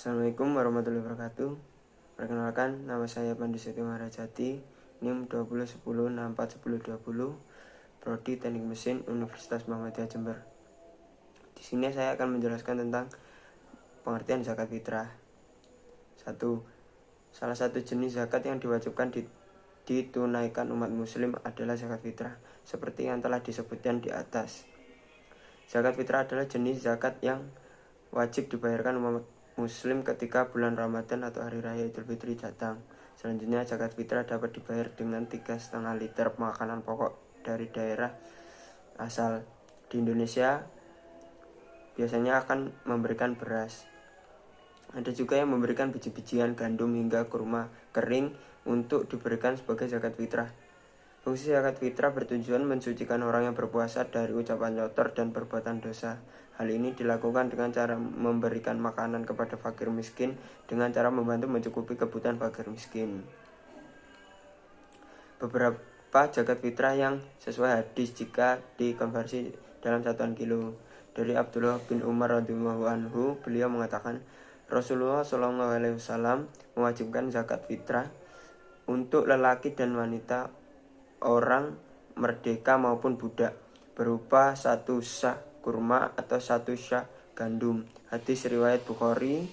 Assalamualaikum warahmatullahi wabarakatuh. Perkenalkan, nama saya Pandi Setio Maharajati, NIM 2010641020, Prodi Teknik Mesin Universitas Muhammadiyah Jember. Di sini saya akan menjelaskan tentang pengertian zakat fitrah. 1. Salah satu jenis zakat yang diwajibkan ditunaikan umat muslim adalah zakat fitrah, seperti yang telah disebutkan di atas. Zakat fitrah adalah jenis zakat yang wajib dibayarkan umat muslim ketika bulan Ramadan atau hari raya Idul Fitri datang. Selanjutnya, zakat fitrah dapat dibayar dengan 3,5 liter makanan pokok dari daerah asal. Di Indonesia biasanya akan memberikan beras. Ada juga yang memberikan biji-bijian, gandum hingga kurma kering untuk diberikan sebagai zakat fitrah. Fungsi zakat fitrah bertujuan mensucikan orang yang berpuasa dari ucapan kotor dan perbuatan dosa. Hal ini dilakukan dengan cara memberikan makanan kepada fakir miskin dengan cara membantu mencukupi kebutuhan fakir miskin. Beberapa zakat fitrah yang sesuai hadis jika dikonversi dalam satuan kilo. Dari Abdullah bin Umar radhiyallahu anhu, beliau mengatakan, Rasulullah SAW mewajibkan zakat fitrah untuk lelaki dan wanita, orang merdeka maupun budak, berupa 1 sah kurma atau 1 sah gandum. Hadis riwayat Bukhari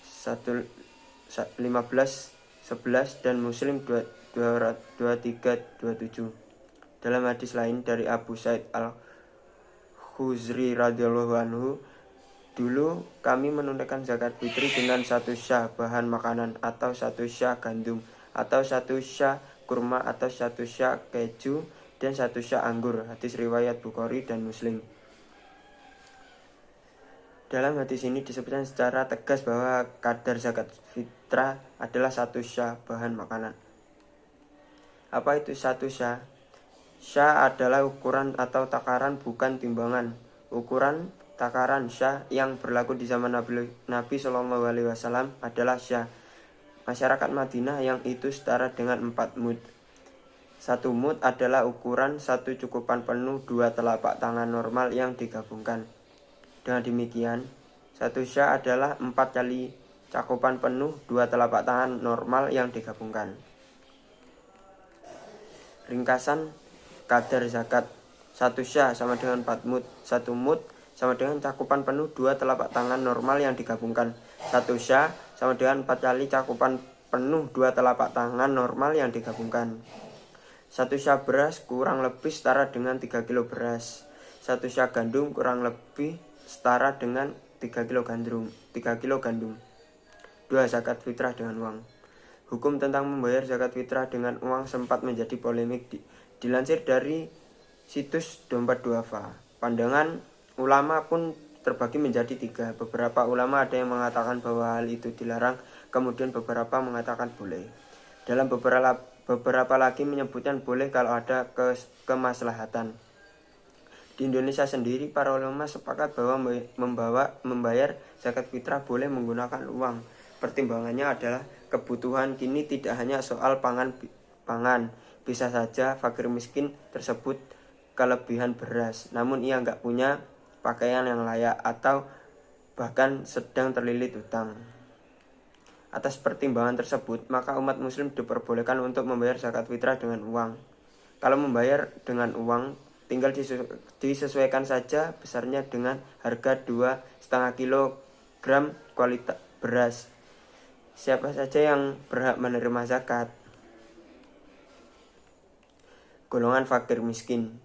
1511 dan Muslim 2327. Dalam hadis lain dari Abu Sa'id Al-Khudri radhiyallahu anhu, dulu kami menunaikan zakat fitri dengan 1 sah bahan makanan atau 1 sah gandum atau 1 sah kurma atau 1 sah keju dan 1 sah anggur. Hadis riwayat Bukhari dan Muslim. Dalam hadis ini disebutkan secara tegas bahwa kadar zakat fitrah adalah 1 sah bahan makanan. Apa itu 1 sah? Sah adalah ukuran atau takaran, bukan timbangan. Ukuran takaran sah yang berlaku di zaman Nabi SAW adalah sah masyarakat Madinah, yang itu setara dengan 4 mud. 1 mud adalah ukuran 1 cukupan penuh 2 telapak tangan normal yang digabungkan. Dengan demikian, 1 sah adalah 4 kali cakupan penuh 2 telapak tangan normal yang digabungkan. Ringkasan kadar zakat: 1 sah sama dengan 4 mud. 1 mud sama dengan cakupan penuh 2 telapak tangan normal yang digabungkan. 1 sah sama dengan 4 kali cakupan penuh 2 telapak tangan normal yang digabungkan. 1 sah beras kurang lebih setara dengan 3 kilo beras. 1 sah gandum kurang lebih setara dengan 3 kilo gandum. 2. Zakat fitrah dengan uang. Hukum tentang membayar zakat fitrah dengan uang sempat menjadi polemik. Dilansir dari situs Dompet Duafa, pandangan ulama pun terbagi menjadi 3. Beberapa ulama ada yang mengatakan bahwa hal itu dilarang, kemudian beberapa mengatakan boleh. Dalam beberapa lagi menyebutkan boleh kalau ada kemaslahatan. Di Indonesia sendiri, para ulama sepakat bahwa membayar zakat fitrah boleh menggunakan uang. Pertimbangannya adalah kebutuhan kini tidak hanya soal pangan. Bisa saja fakir miskin tersebut kelebihan beras, namun ia nggak punya pakaian yang layak atau bahkan sedang terlilit utang. Atas pertimbangan tersebut, maka umat muslim diperbolehkan untuk membayar zakat fitrah dengan uang. Kalau membayar dengan uang, tinggal disesuaikan saja besarnya dengan harga 2,5 kilogram kualitas beras. Siapa saja yang berhak menerima zakat? Golongan fakir miskin,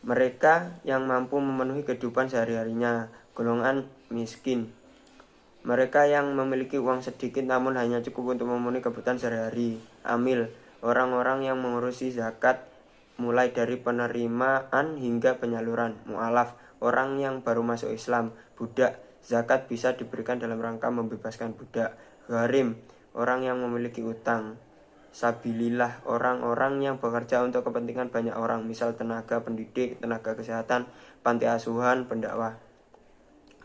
mereka yang mampu memenuhi kehidupan sehari-harinya. Golongan miskin, mereka yang memiliki uang sedikit namun hanya cukup untuk memenuhi kebutuhan sehari-hari. Amil, orang-orang yang mengurusi zakat mulai dari penerimaan hingga penyaluran. Mu'alaf, orang yang baru masuk Islam. Budak, zakat bisa diberikan dalam rangka membebaskan budak. Gharim, orang yang memiliki utang. Sabilillah, orang-orang yang bekerja untuk kepentingan banyak orang, misal tenaga pendidik, tenaga kesehatan, panti asuhan, pendakwah.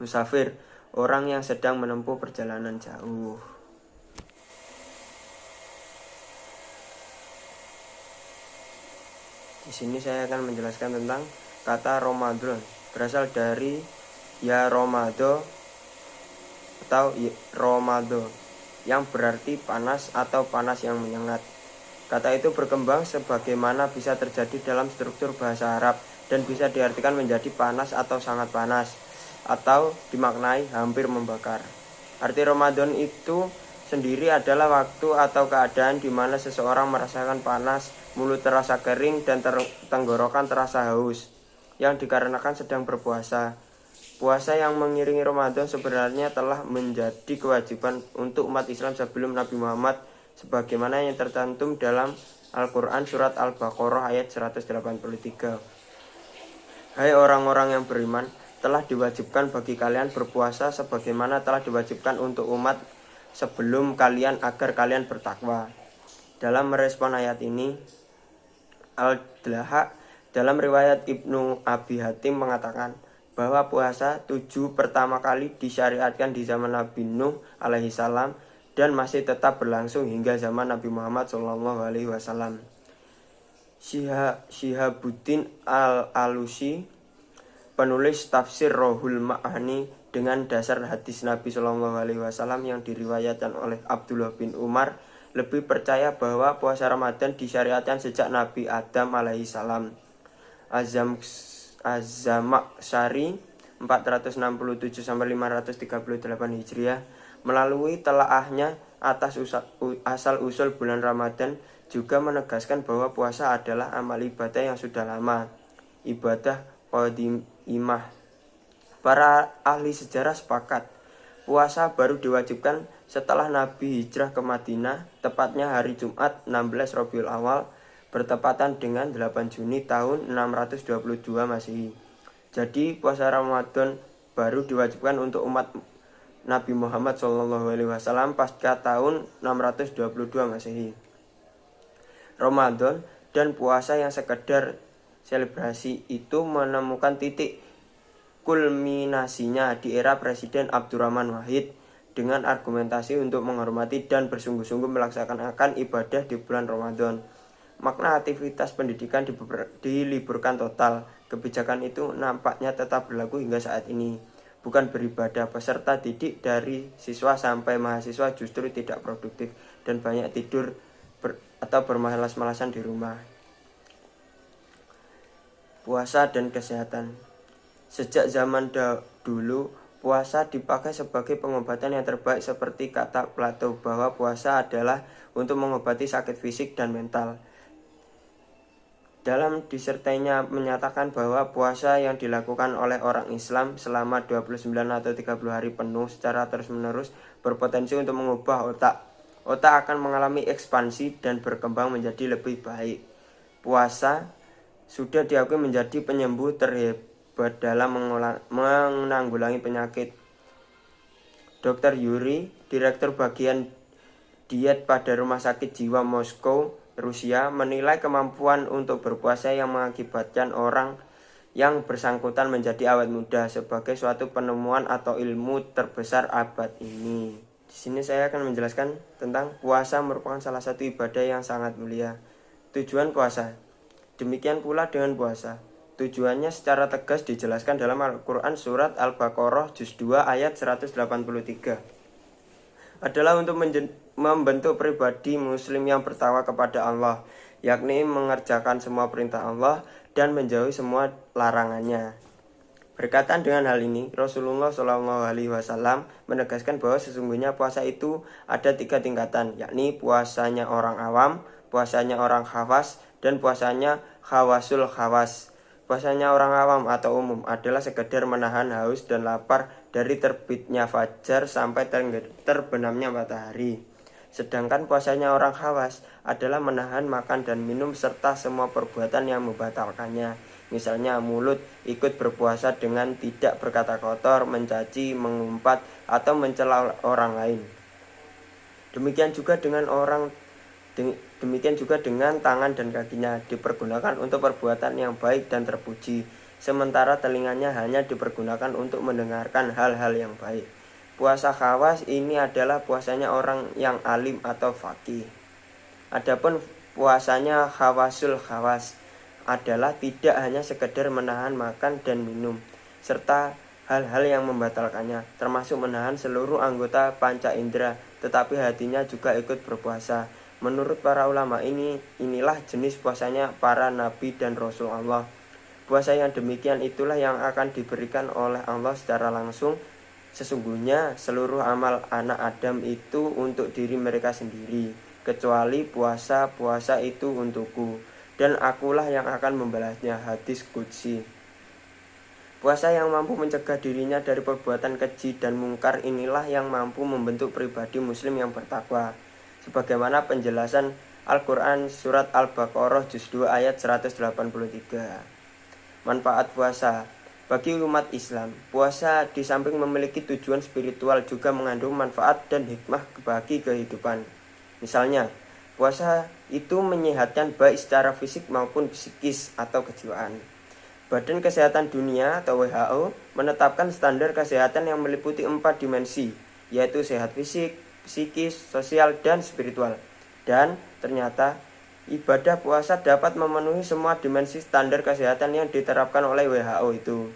Musafir, orang yang sedang menempuh perjalanan jauh. Di sini saya akan menjelaskan tentang kata Ramadan. Berasal dari ya Romado, atau Ramadan, yang berarti panas atau panas yang menyengat. Kata itu berkembang sebagaimana bisa terjadi dalam struktur bahasa Arab dan bisa diartikan menjadi panas atau sangat panas, atau dimaknai hampir membakar. Arti Ramadan itu sendiri adalah waktu atau keadaan di mana seseorang merasakan panas, mulut terasa kering, dan tenggorokan terasa haus, yang dikarenakan sedang berpuasa. Puasa yang mengiringi Ramadan sebenarnya telah menjadi kewajiban untuk umat Islam sebelum Nabi Muhammad, sebagaimana yang tercantum dalam Al-Quran surat Al-Baqarah ayat 183. Hai orang-orang yang beriman, telah diwajibkan bagi kalian berpuasa sebagaimana telah diwajibkan untuk umat sebelum kalian agar kalian bertakwa. Dalam merespon ayat ini, Al-Dlahak dalam riwayat Ibnu Abi Hatim mengatakan bahwa puasa 7 pertama kali disyariatkan di zaman Nabi Nuh alaihi salam dan masih tetap berlangsung hingga zaman Nabi Muhammad SAW. Syihabuddin Al-Alusi, penulis tafsir Rohul Ma'ani dengan dasar hadis Nabi SAW yang diriwayatkan oleh Abdullah bin Umar, lebih percaya bahwa puasa Ramadan disyariatkan sejak Nabi Adam alaihi salam. Az-Zamakhsyari 467-538 Hijriah melalui telaahnya atas asal-usul bulan Ramadan juga menegaskan bahwa puasa adalah amal ibadah yang sudah lama, ibadah qadimah. Para ahli sejarah sepakat puasa baru diwajibkan setelah Nabi hijrah ke Madinah, tepatnya hari Jumat 16 Rabiul Awal bertepatan dengan 8 Juni tahun 622 Masehi. Jadi puasa Ramadan baru diwajibkan untuk umat Nabi Muhammad SAW pasca tahun 622 Masehi. Ramadan dan puasa yang sekedar selebrasi itu menemukan titik kulminasinya di era Presiden Abdurrahman Wahid dengan argumentasi untuk menghormati dan bersungguh-sungguh melaksanakan ibadah di bulan Ramadan. Makna aktivitas pendidikan diliburkan total. Kebijakan itu nampaknya tetap berlaku hingga saat ini. Bukan beribadah, peserta didik dari siswa sampai mahasiswa justru tidak produktif dan banyak tidur atau bermalas-malasan di rumah. Puasa dan kesehatan. Sejak zaman dulu, puasa dipakai sebagai pengobatan yang terbaik, seperti kata Plato bahwa puasa adalah untuk mengobati sakit fisik dan mental. Dalam disertainya menyatakan bahwa puasa yang dilakukan oleh orang Islam selama 29 atau 30 hari penuh secara terus-menerus berpotensi untuk mengubah otak. Otak akan mengalami ekspansi dan berkembang menjadi lebih baik. Puasa sudah diakui menjadi penyembuh terhebat dalam menanggulangi penyakit. Dr. Yuri, Direktur Bagian Diet pada Rumah Sakit Jiwa Moskow, Rusia, menilai kemampuan untuk berpuasa yang mengakibatkan orang yang bersangkutan menjadi awet muda sebagai suatu penemuan atau ilmu terbesar abad ini. Di sini saya akan menjelaskan tentang puasa merupakan salah satu ibadah yang sangat mulia. Tujuan puasa. Demikian pula dengan puasa. Tujuannya secara tegas dijelaskan dalam Al-Quran surat Al-Baqarah juz 2 ayat 183. Adalah untuk membentuk pribadi muslim yang bertakwa kepada Allah, yakni mengerjakan semua perintah Allah dan menjauhi semua larangannya. Berkaitan dengan hal ini, Rasulullah SAW menegaskan bahwa sesungguhnya puasa itu ada 3 tingkatan, yakni puasanya orang awam, puasanya orang khawas, dan puasanya khawasul khawas. Puasanya orang awam atau umum adalah sekedar menahan haus dan lapar dari terbitnya fajar sampai terbenamnya matahari. Sedangkan puasanya orang khawas adalah menahan makan dan minum serta semua perbuatan yang membatalkannya. Misalnya mulut ikut berpuasa dengan tidak berkata kotor, mencaci, mengumpat, atau mencela orang lain. Demikian juga dengan tangan dan kakinya dipergunakan untuk perbuatan yang baik dan terpuji, sementara telinganya hanya dipergunakan untuk mendengarkan hal-hal yang baik. Puasa khawas ini adalah puasanya orang yang alim atau faqih. Adapun puasanya khawasul khawas adalah tidak hanya sekedar menahan makan dan minum, serta hal-hal yang membatalkannya, termasuk menahan seluruh anggota panca indera, tetapi hatinya juga ikut berpuasa. Menurut para ulama inilah jenis puasanya para nabi dan rasul Allah. Puasa yang demikian itulah yang akan diberikan oleh Allah secara langsung. Sesungguhnya seluruh amal anak Adam itu untuk diri mereka sendiri, kecuali puasa itu untukku, dan akulah yang akan membalasnya. Hadis qudsi. Puasa yang mampu mencegah dirinya dari perbuatan keji dan mungkar inilah yang mampu membentuk pribadi muslim yang bertakwa. Sebagaimana penjelasan Al-Quran Surat Al-Baqarah Juz 2 ayat 183. Manfaat puasa. Bagi umat Islam, puasa di samping memiliki tujuan spiritual juga mengandung manfaat dan hikmah bagi kehidupan. Misalnya, puasa itu menyehatkan baik secara fisik maupun psikis atau kejiwaan. Badan Kesehatan Dunia atau WHO menetapkan standar kesehatan yang meliputi 4 dimensi, yaitu sehat fisik, psikis, sosial, dan spiritual. Dan ternyata ibadah puasa dapat memenuhi semua dimensi standar kesehatan yang diterapkan oleh WHO itu.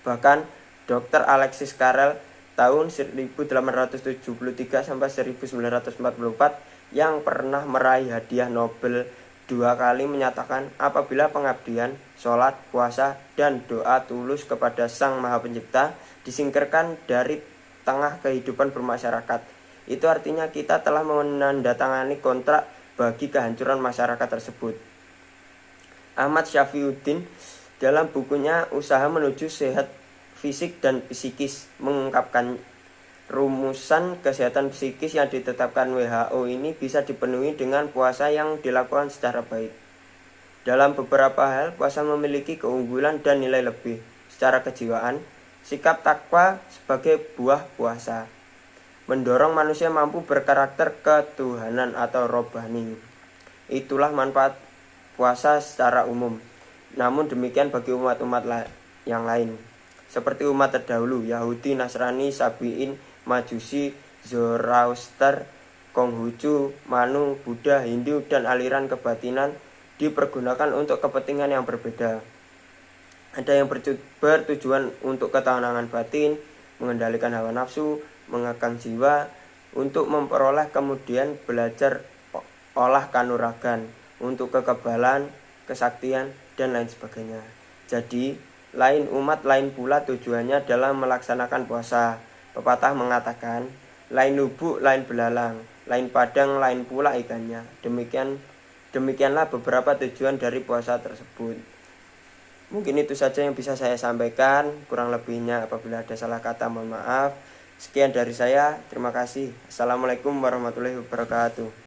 Bahkan Dr. Alexis Carrel tahun 1873 sampai 1944 yang pernah meraih hadiah Nobel 2 kali menyatakan apabila pengabdian, sholat, puasa, dan doa tulus kepada Sang Maha Pencipta disingkirkan dari tengah kehidupan bermasyarakat, itu artinya kita telah menandatangani kontrak bagi kehancuran masyarakat tersebut. Ahmad Syafiuddin dalam bukunya Usaha Menuju Sehat Fisik dan Psikis mengungkapkan rumusan kesehatan psikis yang ditetapkan WHO ini bisa dipenuhi dengan puasa yang dilakukan secara baik. Dalam beberapa hal, puasa memiliki keunggulan dan nilai lebih. Secara kejiwaan, sikap takwa sebagai buah puasa mendorong manusia mampu berkarakter ketuhanan atau robbani. Itulah manfaat puasa secara umum. Namun demikian bagi umat-umat yang lain, seperti umat terdahulu, Yahudi, Nasrani, Sabi'in, Majusi, Zoroaster, Konghucu, Manu, Buddha, Hindu, dan aliran kebatinan dipergunakan untuk kepentingan yang berbeda. Ada yang bertujuan untuk ketenangan batin, mengendalikan hawa nafsu, mengekang jiwa, untuk memperoleh kemudian belajar olah kanuragan, untuk kekebalan, kesaktian, dan lain sebagainya. Jadi, lain umat lain pula tujuannya dalam melaksanakan puasa. Pepatah mengatakan, lain lubuk, lain belalang, lain padang, lain pula ikannya. Demikianlah beberapa tujuan dari puasa tersebut. Mungkin itu saja yang bisa saya sampaikan. Kurang lebihnya apabila ada salah kata mohon maaf. Sekian dari saya. Terima kasih. Assalamualaikum warahmatullahi wabarakatuh.